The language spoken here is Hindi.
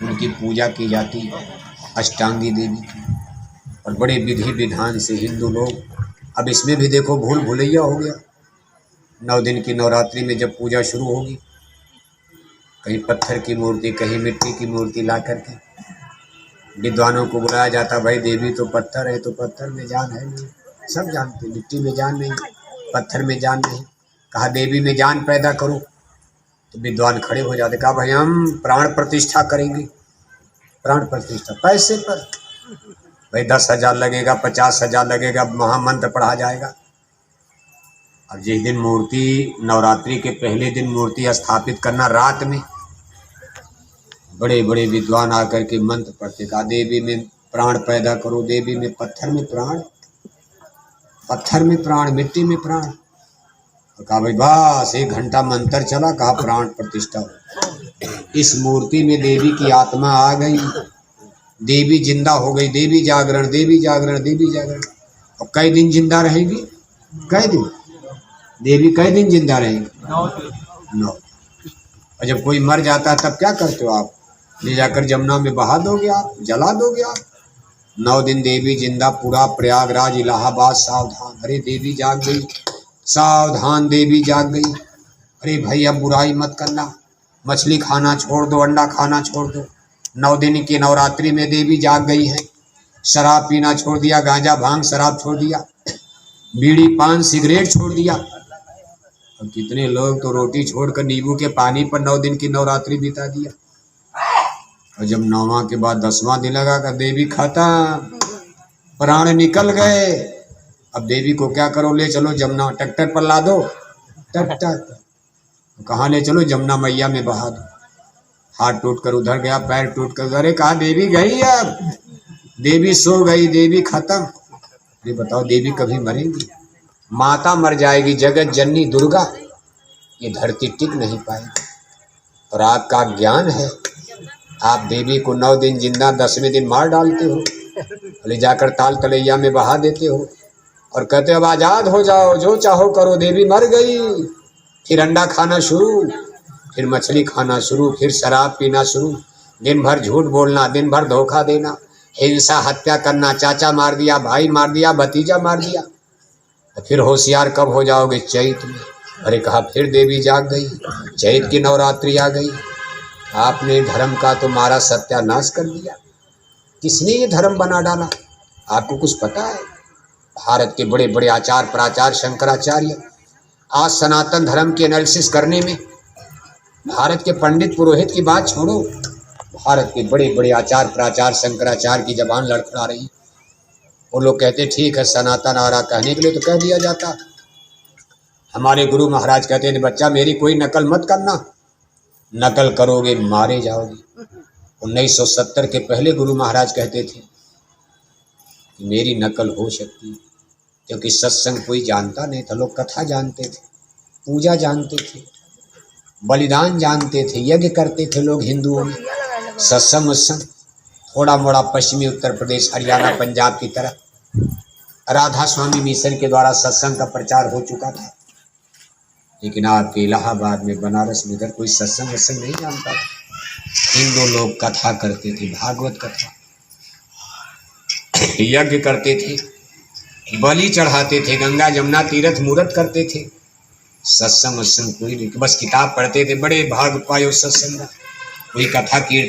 उनकी पूजा की जाती है, अष्टांगी देवी की, और बड़े विधि विधान से हिंदू लोग। अब इसमें भी देखो भूल भुलैया हो गया। 9 दिन की नवरात्रि में जब पूजा शुरू होगी, कहीं पत्थर की मूर्ति, कहीं मिट्टी की मूर्ति ला करके विद्वानों को बुलाया जाता, भाई देवी तो पत्थर है, तो पत्थर में जान है नहीं। सब जानते, मिट्टी में जान नहीं, पत्थर में जान नहीं। कहा देवी में जान पैदा करो, तो विद्वान खड़े हो जाते, कहा भाई हम प्राण प्रतिष्ठा करेंगे। प्राण प्रतिष्ठा पैसे पर, भाई 10,000 लगेगा, 50,000 लगेगा, महामंत्र पढ़ा जाएगा। अब जिस दिन मूर्ति, नवरात्रि के पहले दिन मूर्ति स्थापित करना, रात में बड़े बड़े विद्वान आकर के मंत्र पढ़ते, कहा देवी में प्राण पैदा करो, देवी में, पत्थर में प्राण, पत्थर में प्राण, मिट्टी में प्राण। और कहा भाई बस 1 घंटा मंत्र चला, कहा प्राण प्रतिष्ठा हो। इस मूर्ति में देवी की आत्मा आ गई, देवी जिंदा हो गई, देवी जागरण, देवी जागरण, देवी जागरण। और कई दिन जिंदा रहेंगी, कई दिन देवी कई दिन जिंदा रहेंगी? 9। और जब कोई मर जाता है तब क्या करते हो आप? ले जाकर जमुना में बहा दोगे आप, जला दोगे आप? 9 दिन देवी जिंदा, पूरा प्रयागराज, इलाहाबाद सावधान, अरे देवी जाग गई, सावधान देवी जाग गई। अरे भाई अब बुराई मत करना, मछली खाना छोड़ दो, अंडा खाना छोड़ दो। 9 दिन की नवरात्रि में देवी जाग गई है। शराब पीना छोड़ दिया, गांजा भांग शराब छोड़ दिया, बीड़ी पान सिगरेट छोड़ दिया। और कितने लोग तो रोटी छोड़कर नींबू के पानी पर 9 दिन की नवरात्रि बिता दिया। और जब 9वां के बाद 10वां दिन लगा कर देवी खत्म, प्राण निकल गए। अब देवी को क्या करो, ले चलो जमुना, ट्रैक्टर पर ला दो, ट्रैक्टर कहाँ ले चलो, जमुना मैया में बहा दो। हाथ टूट कर उधर गया, पैर टूट कर, अरे कहा देवी गई, अब देवी सो गई, देवी खत्म। ये बताओ देवी कभी मरेंगी? माता मर जाएगी, जगत जननी दुर्गा, ये धरती टिक नहीं पाएगी। और आपका ज्ञान है, आप देवी को 9 दिन जिंदा, 10वें दिन मार डालते हो, ले जाकर ताल तलैया में बहा देते हो, और कहते हो अब आज़ाद हो जाओ, जो चाहो करो। देवी मर गई, फिर अंडा खाना शुरू, फिर मछली खाना शुरू, फिर शराब पीना शुरू, दिन भर झूठ बोलना, दिन भर धोखा देना, हिंसा, हत्या करना, चाचा मार दिया, भाई मार दिया, भतीजा मार दिया। फिर होशियार कब हो जाओगे? चैत में। अरे कहा फिर देवी जाग गई, चैत की नवरात्रि आ गई। आपने धर्म का तो मारा सत्यानाश कर दिया। किसने ये धर्म बना डाला? आपको कुछ पता है? भारत के बड़े बड़े आचार्य प्राचार्य शंकराचार्य, आज सनातन धर्म की एनालिसिस करने में, भारत के पंडित पुरोहित की बात छोड़ो, भारत के बड़े बड़े आचार्य प्राचार्य शंकराचार्य की जबान लड़खड़ा रही। वो लोग कहते ठीक है सनातन आ रहा, कहने के लिए तो कह दिया जाता। हमारे गुरु महाराज कहते थे बच्चा मेरी कोई नकल मत करना, नकल करोगे मारे जाओगे। 1970 के पहले गुरु महाराज कहते थे कि मेरी नकल हो सकती है, क्योंकि सत्संग कोई जानता नहीं था। लोग कथा जानते थे, पूजा जानते थे, बलिदान जानते थे, यज्ञ करते थे लोग हिंदुओं में। सत्संग उत्संग थोड़ा मोड़ा पश्चिमी उत्तर प्रदेश, हरियाणा, पंजाब की तरह राधा स्वामी मिशन के द्वारा सत्संग का प्रचार हो चुका था। लेकिन आपके इलाहाबाद में, बनारस में इधर कोई सत्संग वत्संग नहीं जानता था। हिंदू लोग कथा करते थे, भागवत कथा, यज्ञ करते थे, बलि चढ़ाते थे, गंगा जमुना तीर्थ मूर्त करते थे। सत्संग वत्संग कोई नहीं, बस किताब पढ़ते थे। बड़े भाग पायो सत्संग, कोई कथा कीर्तन